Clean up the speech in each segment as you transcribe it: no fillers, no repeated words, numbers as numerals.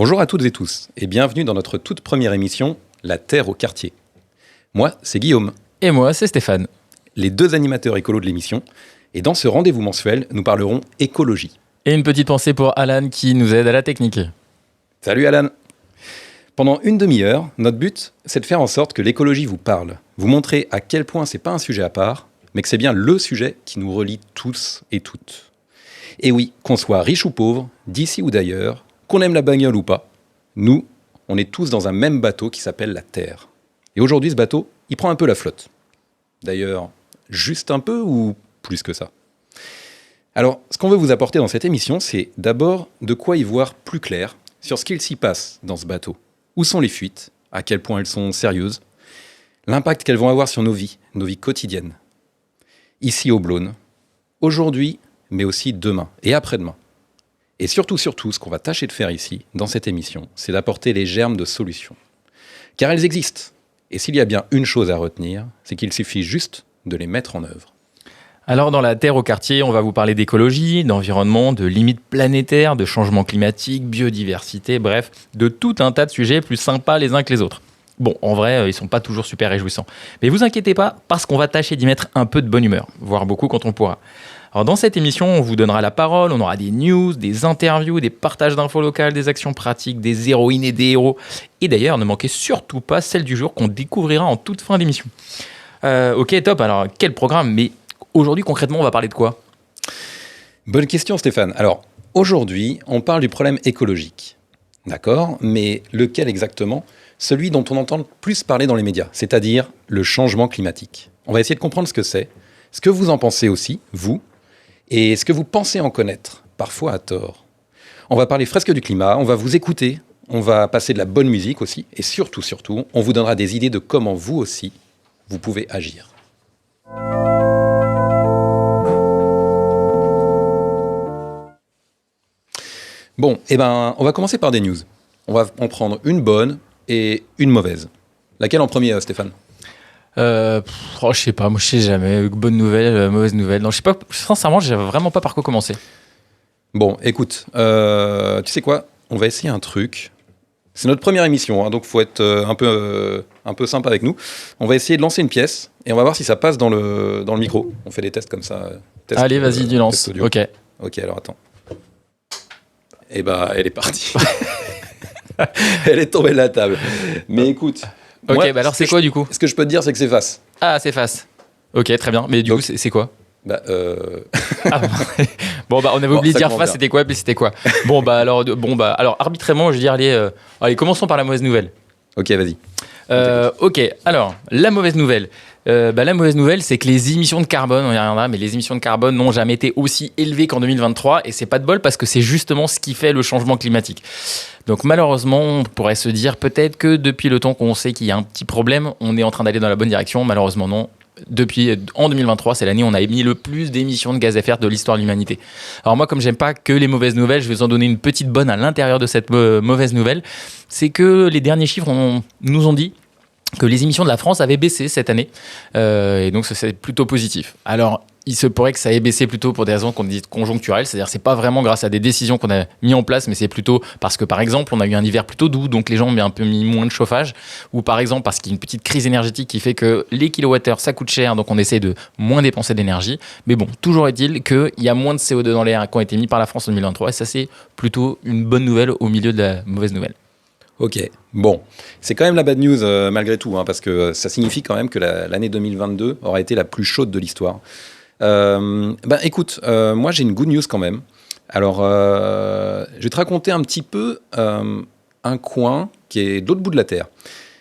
Bonjour à toutes et tous, et bienvenue dans notre toute première émission, La Terre au quartier. Moi, c'est Guillaume. Et moi, c'est Stéphane. Les deux animateurs écolos de l'émission, et dans ce rendez-vous mensuel, nous parlerons écologie. Et une petite pensée pour Alan qui nous aide à la technique. Salut Alan. Pendant une demi-heure, notre but, c'est de faire en sorte que l'écologie vous parle, vous montrer à quel point c'est pas un sujet à part, mais que c'est bien le sujet qui nous relie tous et toutes. Et oui, qu'on soit riche ou pauvre, d'ici ou d'ailleurs, qu'on aime la bagnole ou pas, nous, on est tous dans un même bateau qui s'appelle la Terre. Et aujourd'hui, ce bateau, il prend un peu la flotte. D'ailleurs, juste un peu ou plus que ça? Alors, ce qu'on veut vous apporter dans cette émission, c'est d'abord de quoi y voir plus clair sur ce qu'il s'y passe dans ce bateau. Où sont les fuites? À quel point elles sont sérieuses? L'impact qu'elles vont avoir sur nos vies quotidiennes. Ici au Blône, aujourd'hui, mais aussi demain et après-demain. Et surtout, ce qu'on va tâcher de faire ici, dans cette émission, c'est d'apporter les germes de solutions. Car elles existent. Et s'il y a bien une chose à retenir, c'est qu'il suffit juste de les mettre en œuvre. Alors dans La Terre au quartier, on va vous parler d'écologie, d'environnement, de limites planétaires, de changement climatique, biodiversité, bref, de tout un tas de sujets plus sympas les uns que les autres. Bon, en vrai, ils sont pas toujours super réjouissants. Mais vous inquiétez pas, parce qu'on va tâcher d'y mettre un peu de bonne humeur, voire beaucoup quand on pourra. Alors dans cette émission, on vous donnera la parole, on aura des news, des interviews, des partages d'infos locales, des actions pratiques, des héroïnes et des héros. Et d'ailleurs, ne manquez surtout pas celle du jour qu'on découvrira en toute fin d'émission. Ok, top, alors quel programme? Mais aujourd'hui, concrètement, on va parler de quoi? Bonne question, Stéphane. Alors, aujourd'hui, on parle du problème écologique. D'accord? Mais lequel exactement? Celui dont on entend le plus parler dans les médias, c'est-à-dire le changement climatique. On va essayer de comprendre ce que c'est, ce que vous en pensez aussi, vous, et ce que vous pensez en connaître, parfois à tort. On va parler fresque du climat, on va vous écouter, on va passer de la bonne musique aussi, et surtout, on vous donnera des idées de comment vous aussi, vous pouvez agir. Bon, on va commencer par des news. On va en prendre une bonne et une mauvaise. Laquelle en premier, Stéphane? Je sais pas, moi je sais jamais. Bonne nouvelle, mauvaise nouvelle. Non, je sais pas, sincèrement, je sais vraiment pas par quoi commencer. Bon, écoute, tu sais quoi? On va essayer un truc. C'est notre première émission, hein, donc il faut être un peu sympa avec nous. On va essayer de lancer une pièce et on va voir si ça passe dans le micro. On fait des tests comme ça. Allez, vas-y, tu lances. Ok, alors attends. Elle est partie. Elle est tombée de la table. Mais écoute... Ok, moi, alors c'est quoi du coup? Ce que je peux te dire, c'est que c'est face. Ah, c'est face. Ok, très bien. Mais du coup, c'est quoi? Bon, on avait oublié de dire face, c'était quoi, puis c'était quoi? Alors arbitrairement, je veux dire, allez, commençons par la mauvaise nouvelle. Ok, vas-y. Ok, alors, la mauvaise nouvelle. La mauvaise nouvelle, c'est que les émissions de carbone, on y reviendra, mais les émissions de carbone n'ont jamais été aussi élevées qu'en 2023, et c'est pas de bol parce que c'est justement ce qui fait le changement climatique. Donc malheureusement, on pourrait se dire peut-être que depuis le temps qu'on sait qu'il y a un petit problème, on est en train d'aller dans la bonne direction. Malheureusement non. En 2023, c'est l'année où on a émis le plus d'émissions de gaz à effet de serre de l'histoire de l'humanité. Alors moi, comme j'aime pas que les mauvaises nouvelles, je vais vous en donner une petite bonne à l'intérieur de cette mauvaise nouvelle. C'est que les derniers chiffres nous ont dit que les émissions de la France avaient baissé cette année. Et donc, ça, c'est plutôt positif. Alors, il se pourrait que ça ait baissé plutôt pour des raisons qu'on dit conjoncturelles, c'est-à-dire que c'est pas vraiment grâce à des décisions qu'on a mis en place, mais c'est plutôt parce que, par exemple, on a eu un hiver plutôt doux, donc les gens ont un peu mis moins de chauffage, ou par exemple parce qu'il y a une petite crise énergétique qui fait que les kilowattheures, ça coûte cher, donc on essaie de moins dépenser d'énergie. Mais bon, toujours est-il qu'il y a moins de CO2 dans l'air qui ont été mis par la France en 2023, et ça, c'est plutôt une bonne nouvelle au milieu de la mauvaise nouvelle. Ok, bon, c'est quand même la bad news malgré tout, hein, parce que ça signifie quand même que l'année 2022 aura été la plus chaude de l'histoire. Écoute, moi j'ai une good news quand même. Alors, je vais te raconter un petit peu un coin qui est de l'autre bout de la Terre.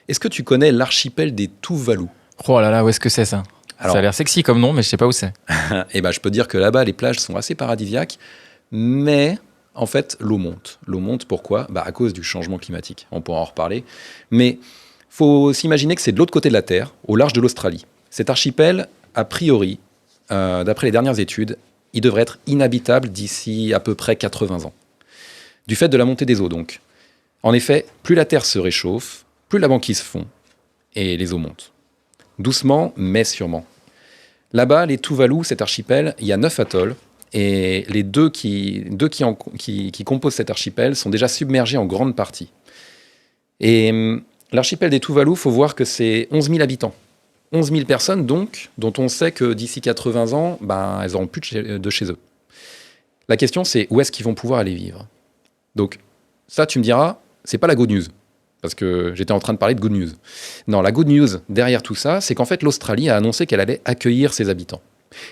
Est-ce que tu connais l'archipel des Tuvalu? Oh là là, où est-ce que c'est ça? Alors, ça a l'air sexy comme nom, mais je sais pas où c'est. Je peux te dire que là-bas, les plages sont assez paradisiaques, mais... En fait, l'eau monte. L'eau monte, pourquoi? À cause du changement climatique. On pourra en reparler. Mais il faut s'imaginer que c'est de l'autre côté de la Terre, au large de l'Australie. Cet archipel, a priori, d'après les dernières études, il devrait être inhabitable d'ici à peu près 80 ans. Du fait de la montée des eaux, donc. En effet, plus la Terre se réchauffe, plus la banquise fond, et les eaux montent. Doucement, mais sûrement. Là-bas, les Tuvalu, cet archipel, il y a 9 atolls, Et les deux qui composent cet archipel sont déjà submergés en grande partie. Et l'archipel des Tuvalu, il faut voir que c'est 11 000 habitants. 11 000 personnes, donc, dont on sait que d'ici 80 ans, elles n'auront plus de chez eux. La question, c'est où est-ce qu'ils vont pouvoir aller vivre ? Donc, ça, tu me diras, c'est pas la good news. Parce que j'étais en train de parler de good news. Non, la good news derrière tout ça, c'est qu'en fait, l'Australie a annoncé qu'elle allait accueillir ses habitants.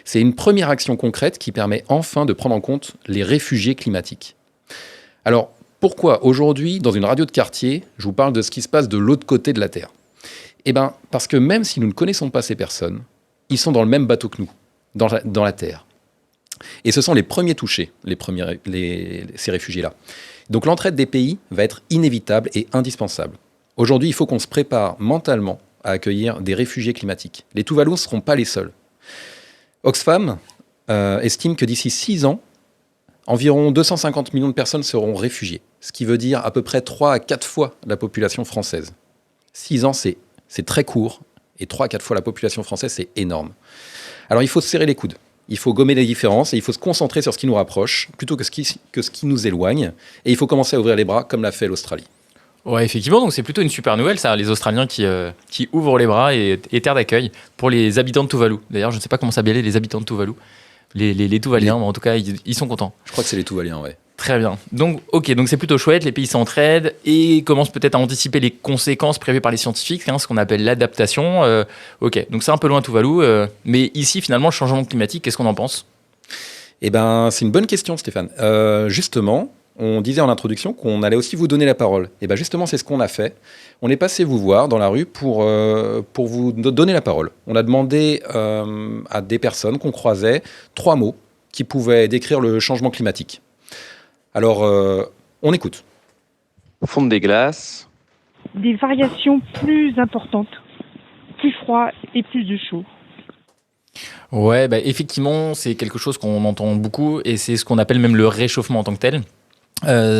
C'est une première action concrète qui permet enfin de prendre en compte les réfugiés climatiques. Alors, pourquoi aujourd'hui, dans une radio de quartier, je vous parle de ce qui se passe de l'autre côté de la Terre ? Eh bien, parce que même si nous ne connaissons pas ces personnes, ils sont dans le même bateau que nous, dans la Terre. Et ce sont les premiers touchés, ces réfugiés-là. Donc l'entraide des pays va être inévitable et indispensable. Aujourd'hui, il faut qu'on se prépare mentalement à accueillir des réfugiés climatiques. Les Tuvalu ne seront pas les seuls. Oxfam estime que d'ici 6 ans, environ 250 millions de personnes seront réfugiées, ce qui veut dire à peu près 3 à 4 fois la population française. 6 ans, c'est très court, et 3 à 4 fois la population française, c'est énorme. Alors il faut se serrer les coudes. Il faut gommer les différences et il faut se concentrer sur ce qui nous rapproche plutôt que ce qui nous éloigne. Et il faut commencer à ouvrir les bras comme l'a fait l'Australie. Ouais, effectivement, donc c'est plutôt une super nouvelle, ça, les Australiens qui ouvrent les bras et terre d'accueil pour les habitants de Tuvalu. D'ailleurs, je ne sais pas comment s'appellent les habitants de Tuvalu. Les Tuvaliens, mais en tout cas, ils sont contents. Je crois que c'est les Tuvaliens, ouais. Très bien. Donc, ok, donc c'est plutôt chouette, les pays s'entraident et commencent peut-être à anticiper les conséquences prévues par les scientifiques, ce qu'on appelle l'adaptation. Ok, donc c'est un peu loin Tuvalu, mais ici, finalement, le changement climatique, qu'est-ce qu'on en pense ? Eh bien, c'est une bonne question, Stéphane. Justement, on disait en introduction qu'on allait aussi vous donner la parole. Et bien justement, c'est ce qu'on a fait. On est passé vous voir dans la rue pour vous donner la parole. On a demandé à des personnes qu'on croisait 3 mots qui pouvaient décrire le changement climatique. Alors, on écoute. Fonte des glaces. Des variations plus importantes, plus froid et plus de chaud. Ouais, effectivement, c'est quelque chose qu'on entend beaucoup et c'est ce qu'on appelle même le réchauffement en tant que tel.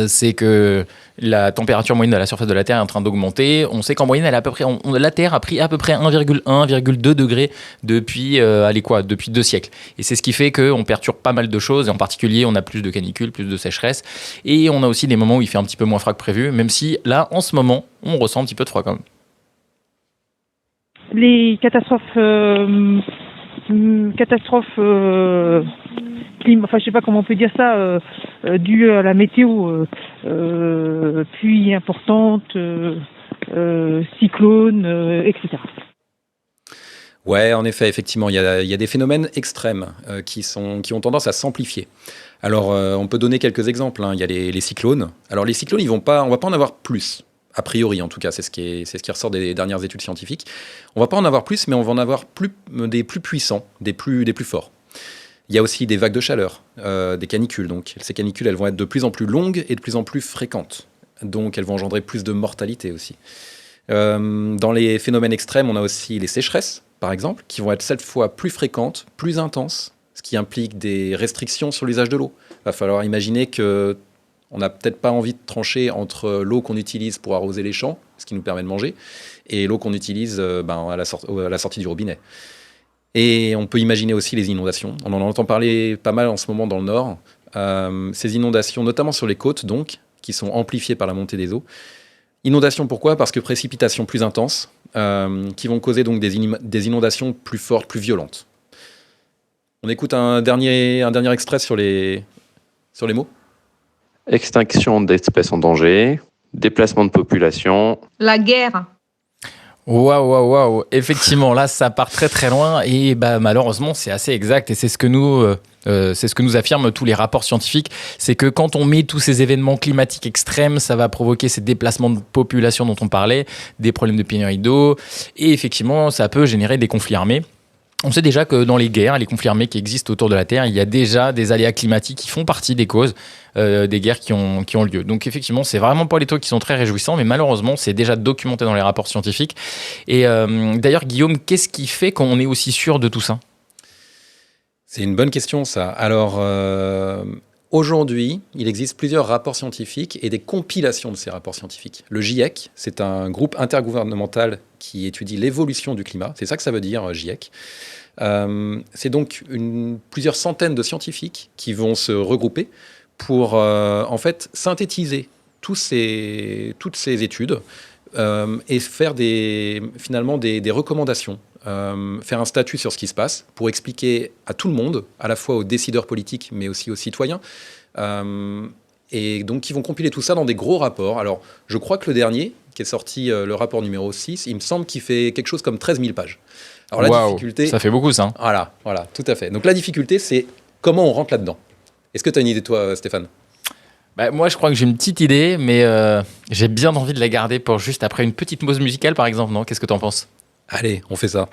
C'est que la température moyenne de la surface de la Terre est en train d'augmenter. On sait qu'en moyenne, la Terre a pris à peu près 1,1, 1,2 degrés depuis 2 siècles. Et c'est ce qui fait qu'on perturbe pas mal de choses. Et en particulier, on a plus de canicules, plus de sécheresse. Et on a aussi des moments où il fait un petit peu moins froid que prévu, même si là, en ce moment, on ressent un petit peu de froid quand même. Les catastrophes je sais pas comment on peut dire ça, dû à la météo, pluie importante, cyclone, etc. Ouais, en effet, effectivement, il y a des phénomènes extrêmes qui ont tendance à s'amplifier. Alors, on peut donner quelques exemples. Il y a les cyclones. Alors, les cyclones, on va pas en avoir plus. A priori, en tout cas, c'est ce qui ressort des dernières études scientifiques. On va pas en avoir plus, mais on va en avoir des plus puissants, des plus forts. Il y a aussi des vagues de chaleur, des canicules. Donc, ces canicules, elles vont être de plus en plus longues et de plus en plus fréquentes. Donc, elles vont engendrer plus de mortalité aussi. Dans les phénomènes extrêmes, on a aussi les sécheresses, par exemple, qui vont être cette fois plus fréquentes, plus intenses, ce qui implique des restrictions sur l'usage de l'eau. Il va falloir imaginer qu'on n'a peut-être pas envie de trancher entre l'eau qu'on utilise pour arroser les champs, ce qui nous permet de manger, et l'eau qu'on utilise à la sortie du robinet. Et on peut imaginer aussi les inondations. On en entend parler pas mal en ce moment dans le Nord. Ces inondations, notamment sur les côtes, donc, qui sont amplifiées par la montée des eaux. Inondations, pourquoi ? Parce que précipitations plus intenses, qui vont causer donc des inondations plus fortes, plus violentes. On écoute un dernier extrait sur les mots. Extinction d'espèces en danger. Déplacement de population. La guerre. Waouh. Effectivement, là, ça part très très loin et malheureusement, c'est assez exact et c'est ce que nous affirment tous les rapports scientifiques. C'est que quand on met tous ces événements climatiques extrêmes, ça va provoquer ces déplacements de population dont on parlait, des problèmes de pénurie d'eau et effectivement, ça peut générer des conflits armés. On sait déjà que dans les guerres, les conflits armés qui existent autour de la Terre, il y a déjà des aléas climatiques qui font partie des causes des guerres qui ont lieu. Donc effectivement, c'est vraiment pas les taux qui sont très réjouissants, mais malheureusement, c'est déjà documenté dans les rapports scientifiques. Et d'ailleurs, Guillaume, qu'est-ce qui fait qu'on est aussi sûr de tout ça ? C'est une bonne question, ça. Alors, aujourd'hui, il existe plusieurs rapports scientifiques et des compilations de ces rapports scientifiques. Le GIEC, c'est un groupe intergouvernemental qui étudie l'évolution du climat. C'est ça que ça veut dire, GIEC. C'est donc plusieurs centaines de scientifiques qui vont se regrouper pour en fait synthétiser toutes ces études et faire finalement des recommandations, faire un statut sur ce qui se passe pour expliquer à tout le monde, à la fois aux décideurs politiques mais aussi aux citoyens. Et donc, ils vont compiler tout ça dans des gros rapports. Alors, je crois que le dernier, qui est sorti, le rapport numéro 6, il me semble qu'il fait quelque chose comme 13 000 pages. Alors, la difficulté... Ça fait beaucoup, ça. Voilà, tout à fait. Donc, la difficulté, c'est comment on rentre là-dedans. Est-ce que tu as une idée, toi, Stéphane ? Moi, je crois que j'ai une petite idée, mais j'ai bien envie de la garder pour juste après une petite pause musicale, par exemple, non ? Qu'est-ce que t'en penses ? Allez, on fait ça.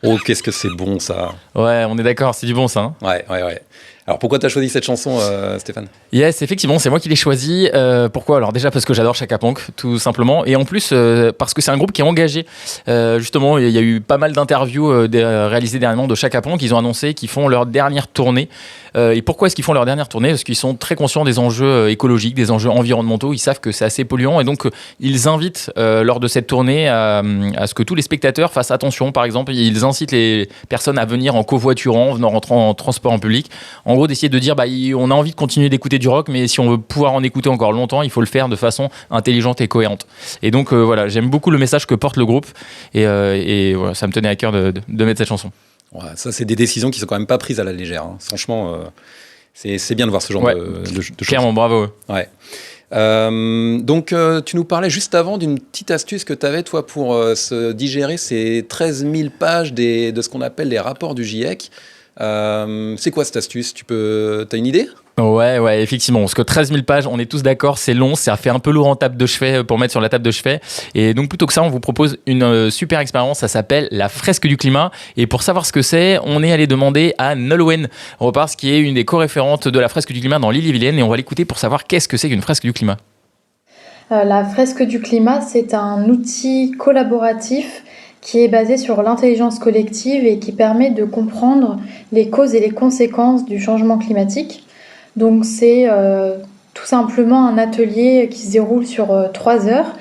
Oh, qu'est-ce que c'est bon, ça. Ouais, on est d'accord, c'est du bon, ça. Hein. Ouais. Alors pourquoi tu as choisi cette chanson, Stéphane ? Yes, effectivement, c'est moi qui l'ai choisi. Pourquoi ? Alors déjà parce que j'adore Chaka Ponk, tout simplement, et en plus parce que c'est un groupe qui est engagé. Justement, il y a eu pas mal d'interviews réalisées dernièrement de Chaka Ponk. Ils ont annoncé qu'ils font leur dernière tournée. Et pourquoi est-ce qu'ils font leur dernière tournée ? Parce qu'ils sont très conscients des enjeux écologiques, des enjeux environnementaux. Ils savent que c'est assez polluant, et donc ils invitent lors de cette tournée à ce que tous les spectateurs fassent attention. Par exemple, ils incitent les personnes à venir en covoiturant, en venant rentrer en transport en public. En gros, d'essayer de dire, on a envie de continuer d'écouter du rock, mais si on veut pouvoir en écouter encore longtemps, il faut le faire de façon intelligente et cohérente. Et donc, voilà, j'aime beaucoup le message que porte le groupe, et voilà, ça me tenait à cœur de mettre cette chanson. Ouais, ça, c'est des décisions qui sont quand même pas prises à la légère. Hein. Franchement, c'est bien de voir ce genre de choses. Clairement, bravo. Ouais. Donc, tu nous parlais juste avant d'une petite astuce que tu avais, toi, pour se digérer ces 13 000 pages de ce qu'on appelle les rapports du GIEC. C'est quoi cette astuce ? T'as une idée ? Ouais, effectivement. Parce que 13 000 pages, on est tous d'accord, c'est long, ça fait un peu lourd en table de chevet pour mettre sur la table de chevet. Et donc, plutôt que ça, on vous propose une super expérience. Ça s'appelle la fresque du climat. Et pour savoir ce que c'est, on est allé demander à Nolwenn Ropars, qui est une des co-référentes de la fresque du climat dans l'Ille-et-Vilaine. Et on va l'écouter pour savoir qu'est-ce que c'est qu'une fresque du climat. La fresque du climat, c'est un outil collaboratif qui est basé sur l'intelligence collective et qui permet de comprendre les causes et les conséquences du changement climatique. Donc c'est tout simplement un atelier qui se déroule sur 3 heures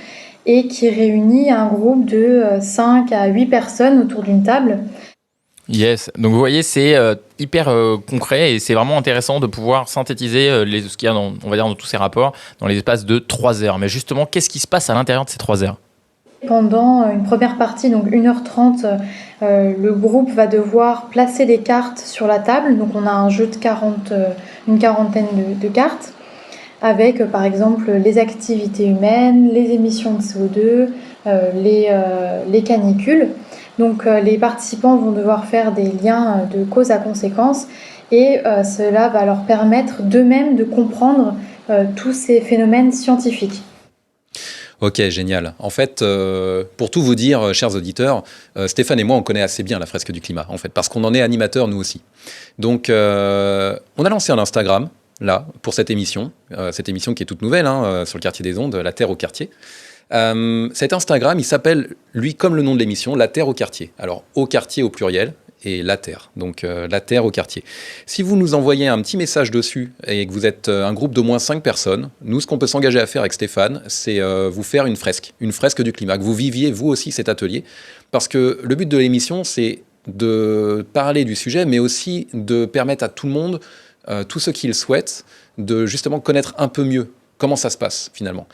et qui réunit un groupe de 5 à 8 personnes autour d'une table. Yes, donc vous voyez, c'est hyper concret, et c'est vraiment intéressant de pouvoir synthétiser ce qu'il y a dans tous ces rapports dans les espaces de 3 heures. Mais justement, qu'est-ce qui se passe à l'intérieur de ces 3 heures ? Pendant une première partie, donc 1h30, le groupe va devoir placer des cartes sur la table. Donc on a un jeu de une quarantaine de cartes avec par exemple les activités humaines, les émissions de CO2, les canicules. Donc les participants vont devoir faire des liens de cause à conséquence, et cela va leur permettre d'eux-mêmes de comprendre tous ces phénomènes scientifiques. Ok, génial. En fait, pour tout vous dire, chers auditeurs, Stéphane et moi, on connaît assez bien la fresque du climat, en fait, parce qu'on en est animateurs, nous aussi. Donc, on a lancé un Instagram, là, pour cette émission qui est toute nouvelle, sur le quartier des Ondes, La Terre au quartier. Cet Instagram, il s'appelle, lui, comme le nom de l'émission, La Terre au quartier. Alors, au quartier au pluriel, et La Terre, donc La Terre au quartier. Si vous nous envoyez un petit message dessus et que vous êtes un groupe d'au moins 5 personnes, nous, ce qu'on peut s'engager à faire avec Stéphane, c'est vous faire une fresque du climat, que vous viviez vous aussi cet atelier, parce que le but de l'émission, c'est de parler du sujet, mais aussi de permettre à tout le monde, tous ceux qui le souhaitent, de justement connaître un peu mieux comment ça se passe finalement.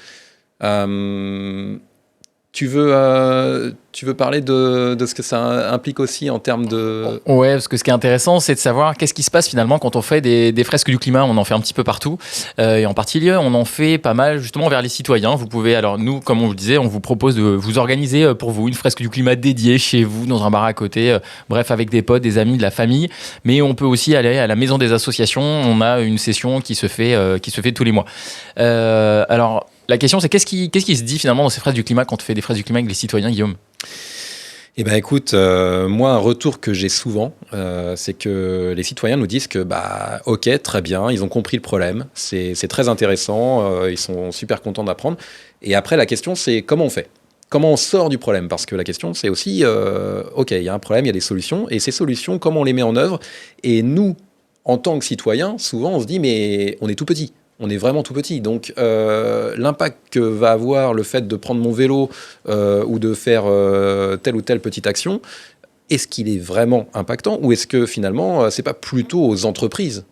Tu veux parler de ce que ça implique aussi en termes de... Ouais, parce que ce qui est intéressant, c'est de savoir qu'est-ce qui se passe finalement quand on fait des fresques du climat. On en fait un petit peu partout. Et en particulier, on en fait pas mal justement vers les citoyens. Vous pouvez, alors nous, comme on vous le disait, on vous propose de vous organiser pour vous une fresque du climat dédiée chez vous, dans un bar à côté. Bref, avec des potes, des amis, de la famille. Mais on peut aussi aller à la maison des associations. On a une session qui se fait tous les mois. Alors... La question, c'est qu'est-ce qui se dit finalement dans ces fresques du climat quand on fait des fresques du climat avec les citoyens, Guillaume ? Eh bien, écoute, moi, un retour que j'ai souvent, c'est que les citoyens nous disent que, ok, très bien, ils ont compris le problème, c'est très intéressant, ils sont super contents d'apprendre. Et après, la question, c'est comment on fait ? Comment on sort du problème ? Parce que la question, c'est aussi, ok, il y a un problème, il y a des solutions, et ces solutions, comment on les met en œuvre ? Et nous, en tant que citoyens, souvent, on se dit, mais on est tout petit. On est vraiment tout petit. Donc, l'impact que va avoir le fait de prendre mon vélo ou de faire telle ou telle petite action, est-ce qu'il est vraiment impactant, ou est-ce que finalement, c'est pas plutôt aux entreprises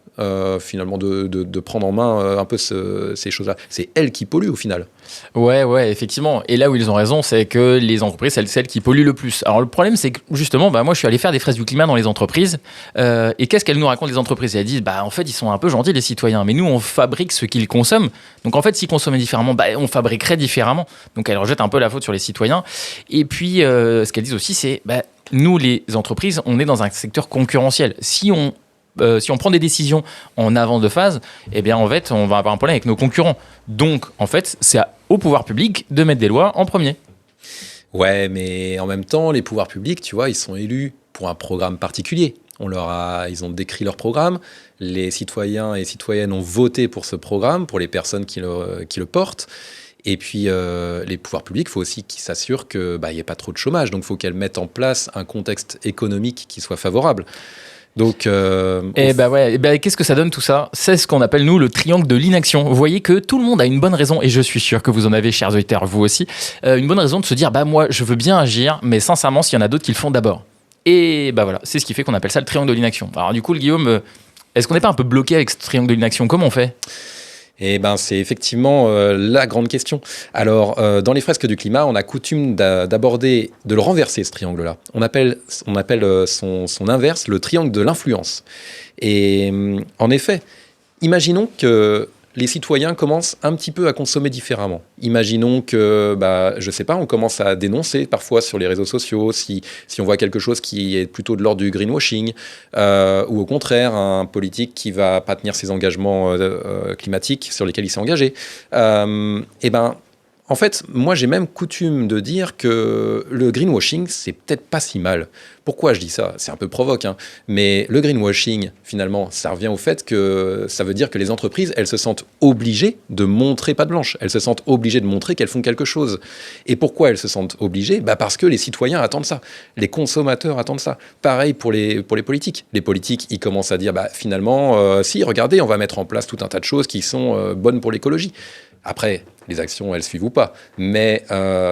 finalement de prendre en main un peu ces choses-là ? C'est elles qui polluent au final. Ouais, effectivement. Et là où ils ont raison, c'est que les entreprises, c'est celles qui polluent le plus. Alors le problème, c'est que justement, moi je suis allé faire des fresques du climat dans les entreprises, et qu'est-ce qu'elles nous racontent les entreprises ? Elles disent, en fait, ils sont un peu gentils les citoyens, mais nous on fabrique ce qu'ils consomment. Donc en fait, s'ils consommaient différemment, on fabriquerait différemment. Donc elles rejettent un peu la faute sur les citoyens. Et puis ce qu'elles disent aussi, c'est, nous les entreprises, on est dans un secteur concurrentiel. Si on prend des décisions en avance de phase, en fait, on va avoir un problème avec nos concurrents. Donc, en fait, c'est au pouvoir public de mettre des lois en premier. Ouais, mais en même temps, les pouvoirs publics, tu vois, ils sont élus pour un programme particulier. Ils ont décrit leur programme. Les citoyens et citoyennes ont voté pour ce programme, pour les personnes qui le portent. Et puis, les pouvoirs publics, il faut aussi qu'ils s'assurent qu'il n'y ait pas trop de chômage. Donc, il faut qu'elles mettent en place un contexte économique qui soit favorable. Donc, qu'est-ce que ça donne tout ça ? C'est ce qu'on appelle, nous, le triangle de l'inaction. Vous voyez que tout le monde a une bonne raison, et je suis sûr que vous en avez, chers auditeurs, vous aussi, une bonne raison de se dire, moi, je veux bien agir, mais sincèrement, s'il y en a d'autres qui le font d'abord. Et voilà, c'est ce qui fait qu'on appelle ça le triangle de l'inaction. Alors du coup, Guillaume, est-ce qu'on n'est pas un peu bloqué avec ce triangle de l'inaction ? Comment on fait ? C'est effectivement la grande question. Alors, dans les fresques du climat, on a coutume de le renverser, ce triangle-là. On appelle son inverse le triangle de l'influence. Et en effet, imaginons que les citoyens commencent un petit peu à consommer différemment. Imaginons que, je sais pas, on commence à dénoncer parfois sur les réseaux sociaux si on voit quelque chose qui est plutôt de l'ordre du greenwashing, ou au contraire, un politique qui va pas tenir ses engagements climatiques sur lesquels il s'est engagé. En fait, moi, j'ai même coutume de dire que le greenwashing, c'est peut-être pas si mal. Pourquoi je dis ça ? C'est un peu provoque, hein. Mais le greenwashing, finalement, ça revient au fait que ça veut dire que les entreprises, elles se sentent obligées de montrer patte blanche. Elles se sentent obligées de montrer qu'elles font quelque chose. Et pourquoi elles se sentent obligées ? Parce que les citoyens attendent ça. Les consommateurs attendent ça. Pareil pour les politiques. Les politiques, ils commencent à dire, finalement, si, regardez, on va mettre en place tout un tas de choses qui sont bonnes pour l'écologie. Après, les actions, elles suivent ou pas. Mais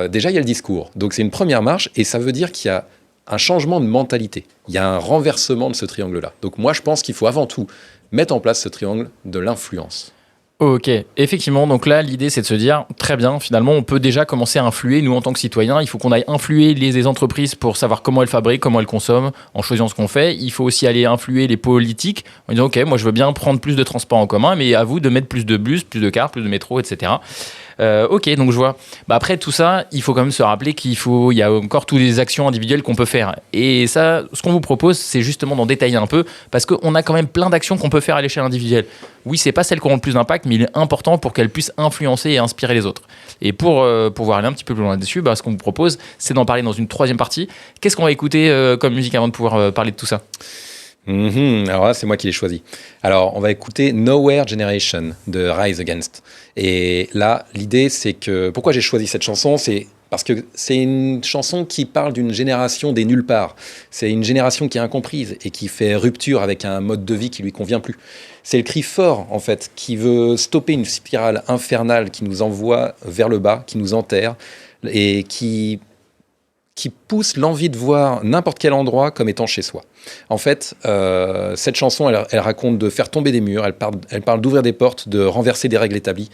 déjà, il y a le discours. Donc, c'est une première marche et ça veut dire qu'il y a un changement de mentalité. Il y a un renversement de ce triangle-là. Donc, moi, je pense qu'il faut avant tout mettre en place ce triangle de l'influence. Ok, effectivement, donc là l'idée c'est de se dire, très bien, finalement on peut déjà commencer à influer, nous en tant que citoyens, il faut qu'on aille influer les entreprises pour savoir comment elles fabriquent, comment elles consomment, en choisissant ce qu'on fait. Il faut aussi aller influer les politiques, en disant ok, moi je veux bien prendre plus de transports en commun, mais à vous de mettre plus de bus, plus de cars, plus de métro, etc. Ok, donc je vois. Après tout ça, il faut quand même se rappeler il y a encore toutes les actions individuelles qu'on peut faire. Et ça, ce qu'on vous propose, c'est justement d'en détailler un peu, parce qu'on a quand même plein d'actions qu'on peut faire à l'échelle individuelle. Oui, c'est pas celles qui auront le plus d'impact, mais il est important pour qu'elles puissent influencer et inspirer les autres. Et pour pouvoir aller un petit peu plus loin là-dessus, ce qu'on vous propose, c'est d'en parler dans une troisième partie. Qu'est-ce qu'on va écouter comme musique avant de pouvoir parler de tout ça ? Alors là, c'est moi qui l'ai choisi. Alors, on va écouter Nowhere Generation de Rise Against. Et là, l'idée, c'est que... Pourquoi j'ai choisi cette chanson ? C'est parce que c'est une chanson qui parle d'une génération des nulle part. C'est une génération qui est incomprise et qui fait rupture avec un mode de vie qui lui convient plus. C'est le cri fort, en fait, qui veut stopper une spirale infernale qui nous envoie vers le bas, qui nous enterre et qui pousse l'envie de voir n'importe quel endroit comme étant chez soi. En fait, cette chanson, elle raconte de faire tomber des murs, elle parle d'ouvrir des portes, de renverser des règles établies,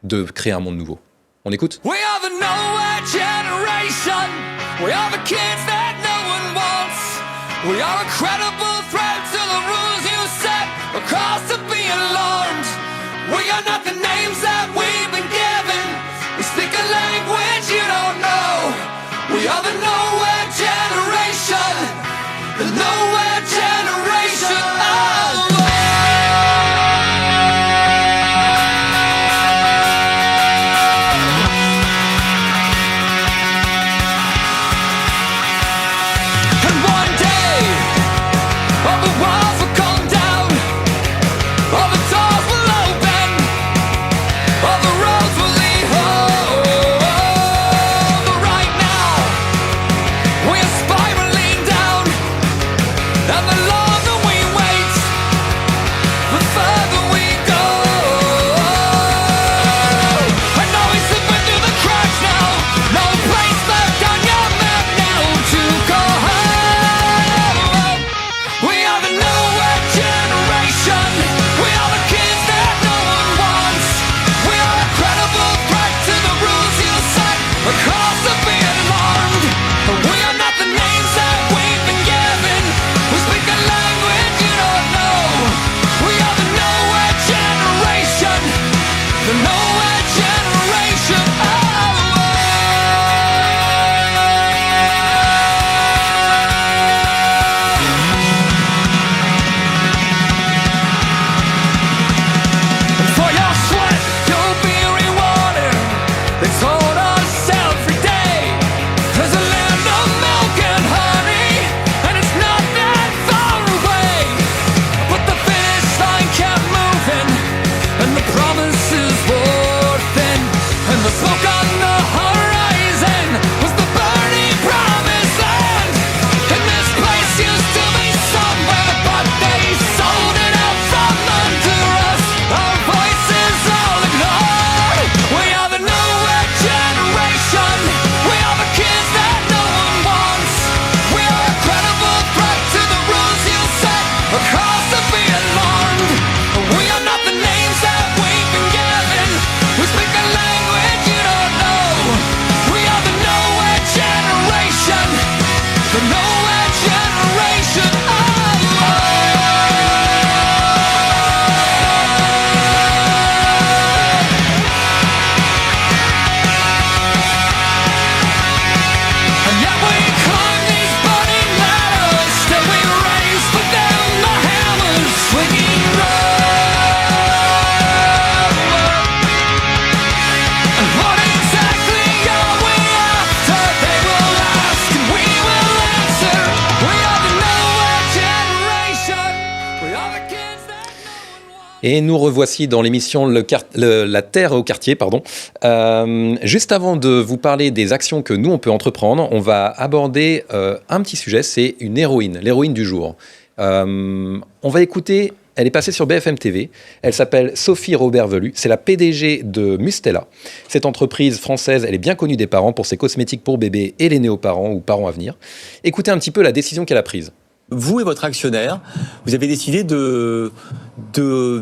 de créer un monde nouveau. On écoute ? We are the nowhere generation. We are the kids that no one wants. We are a credible threat to the rules you set. A cause to be alarmed. We are not the names that we've been given. We speak a language you don't know. We are the nowhere generation. The nowhere generation. Oh. And one day cause to be alarmed. We are not the names that we've been given. We speak a language you don't know. We are the nowhere generation. The nowhere generation. And yet we climb these burning ladders. Still we raise for them the hammers swinging round. And what exactly are we after? They will ask and we will answer. We are the nowhere generation. We are the kids that no one wants. Et nous revoici dans l'émission La Terre au quartier, pardon. Juste avant de vous parler des actions que nous, on peut entreprendre, on va aborder un petit sujet, c'est une héroïne, l'héroïne du jour. On va écouter, elle est passée sur BFM TV, elle s'appelle Sophie Robert-Velu, c'est la PDG de Mustela. Cette entreprise française, elle est bien connue des parents pour ses cosmétiques pour bébés et les néo-parents ou parents à venir. Écoutez un petit peu la décision qu'elle a prise. Vous et votre actionnaire, vous avez décidé de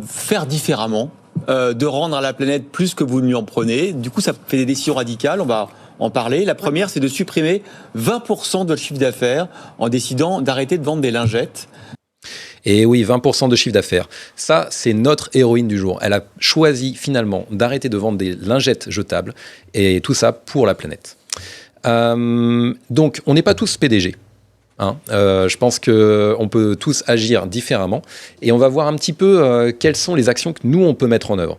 faire différemment, de rendre à la planète plus que vous ne lui en prenez. Du coup, ça fait des décisions radicales, on va en parler. La première, c'est de supprimer 20% de votre chiffre d'affaires en décidant d'arrêter de vendre des lingettes. Et oui, 20% de chiffre d'affaires. Ça, c'est notre héroïne du jour. Elle a choisi finalement d'arrêter de vendre des lingettes jetables et tout ça pour la planète. Donc, on n'est pas tous PDG. Je pense qu'on peut tous agir différemment et on va voir un petit peu quelles sont les actions que nous, on peut mettre en œuvre.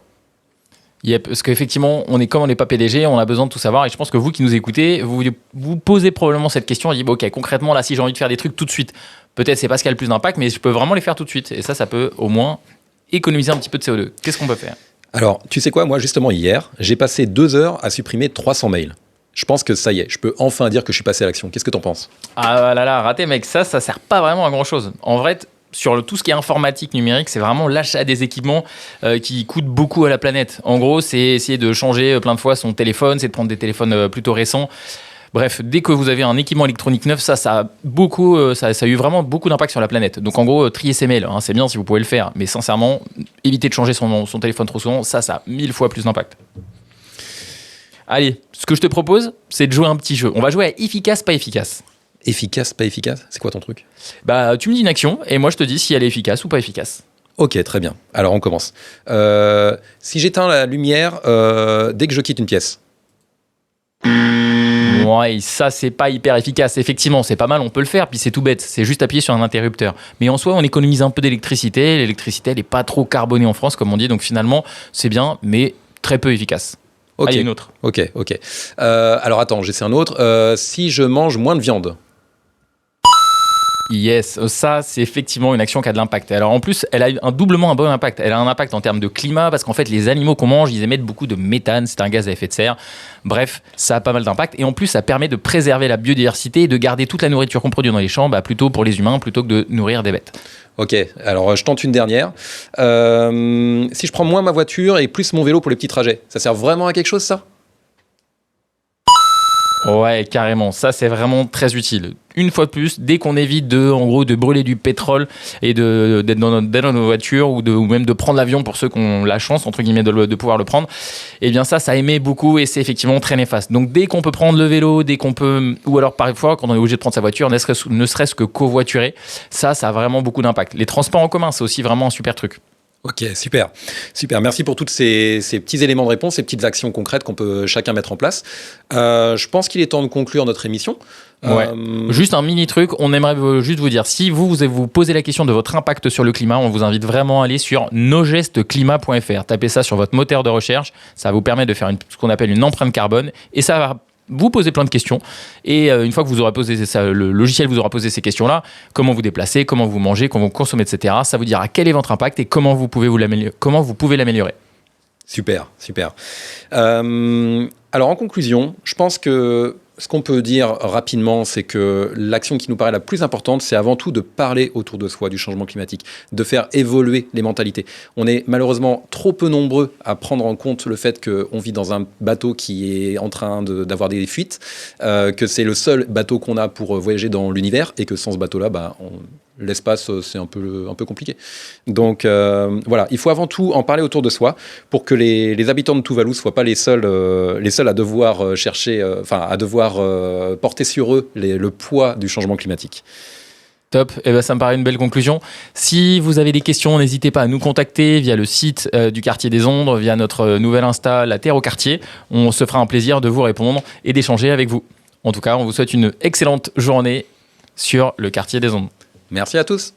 Yep, parce qu'effectivement, comme on n'est pas PDG, on a besoin de tout savoir. Et je pense que vous qui nous écoutez, vous posez probablement cette question. On dit, ok, concrètement, là, si j'ai envie de faire des trucs tout de suite, peut-être c'est pas ce qui a le plus d'impact, mais je peux vraiment les faire tout de suite. Et ça peut au moins économiser un petit peu de CO2. Qu'est-ce qu'on peut faire ? Alors, tu sais quoi ? Moi, justement, hier, j'ai passé 2 heures à supprimer 300 mails. Je pense que ça y est, je peux enfin dire que je suis passé à l'action. Qu'est-ce que t'en penses ? Ah là là, raté mec, ça sert pas vraiment à grand chose. En vrai, sur tout ce qui est informatique numérique, c'est vraiment l'achat des équipements qui coûtent beaucoup à la planète. En gros, c'est essayer de changer plein de fois son téléphone, c'est de prendre des téléphones plutôt récents. Bref, dès que vous avez un équipement électronique neuf, ça a eu vraiment beaucoup d'impact sur la planète. Donc en gros, trier ses mails, c'est bien si vous pouvez le faire, mais sincèrement, éviter de changer son téléphone trop souvent, ça a 1000 fois plus d'impact. Allez, ce que je te propose, c'est de jouer un petit jeu. On va jouer à efficace, pas efficace. Efficace, pas efficace ? C'est quoi ton truc ? Bah, tu me dis une action et moi je te dis si elle est efficace ou pas efficace. Ok, très bien. Alors on commence. Si j'éteins la lumière dès que je quitte une pièce. Ouais, ça c'est pas hyper efficace. Effectivement, c'est pas mal, on peut le faire, puis c'est tout bête. C'est juste appuyer sur un interrupteur. Mais en soi, on économise un peu d'électricité. L'électricité, elle est pas trop carbonée en France, comme on dit. Donc finalement, c'est bien, mais très peu efficace. Ok. Ah, il y a une autre. Ok. Alors attends, j'essaie un autre. Si je mange moins de viande. Yes, ça c'est effectivement une action qui a de l'impact. Alors en plus, elle a doublement un bon impact. Elle a un impact en termes de climat parce qu'en fait les animaux qu'on mange, ils émettent beaucoup de méthane, c'est un gaz à effet de serre. Bref, ça a pas mal d'impact et en plus ça permet de préserver la biodiversité et de garder toute la nourriture qu'on produit dans les champs plutôt pour les humains plutôt que de nourrir des bêtes. Ok, alors je tente une dernière. Si je prends moins ma voiture et plus mon vélo pour les petits trajets, ça sert vraiment à quelque chose ça ? Ouais, carrément. Ça, c'est vraiment très utile. Une fois de plus, dès qu'on évite de brûler du pétrole et d'être dans nos voitures ou même de prendre l'avion pour ceux qui ont la chance, entre guillemets, de pouvoir le prendre, eh bien ça émet beaucoup et c'est effectivement très néfaste. Donc dès qu'on peut prendre le vélo, ou alors parfois quand on est obligé de prendre sa voiture, ne serait-ce que covoiturer, ça a vraiment beaucoup d'impact. Les transports en commun, c'est aussi vraiment un super truc. Ok, super. Merci pour tous ces petits éléments de réponse, ces petites actions concrètes qu'on peut chacun mettre en place. Je pense qu'il est temps de conclure notre émission. Ouais. Juste un mini truc, on aimerait juste vous dire, si vous posez la question de votre impact sur le climat, on vous invite vraiment à aller sur nosgestesclimat.fr. Tapez ça sur votre moteur de recherche, ça vous permet de faire ce qu'on appelle une empreinte carbone et ça va vous posez plein de questions et une fois que vous aurez posé ça, le logiciel vous aura posé ces questions-là, comment vous déplacez, comment vous mangez, comment vous consommez, etc. Ça vous dira quel est votre impact et comment vous pouvez l'améliorer. Super. Alors en conclusion, je pense que ce qu'on peut dire rapidement, c'est que l'action qui nous paraît la plus importante, c'est avant tout de parler autour de soi du changement climatique, de faire évoluer les mentalités. On est malheureusement trop peu nombreux à prendre en compte le fait qu'on vit dans un bateau qui est en train d'avoir des fuites, que c'est le seul bateau qu'on a pour voyager dans l'univers et que sans ce bateau-là, l'espace, c'est un peu compliqué. Donc voilà, il faut avant tout en parler autour de soi pour que les habitants de Tuvalu ne soient pas les seuls à devoir porter sur eux le poids du changement climatique. Top, ça me paraît une belle conclusion. Si vous avez des questions, n'hésitez pas à nous contacter via le site du Quartier des Ondes, via notre nouvelle Insta, La Terre au Quartier. On se fera un plaisir de vous répondre et d'échanger avec vous. En tout cas, on vous souhaite une excellente journée sur le Quartier des Ondes. Merci à tous.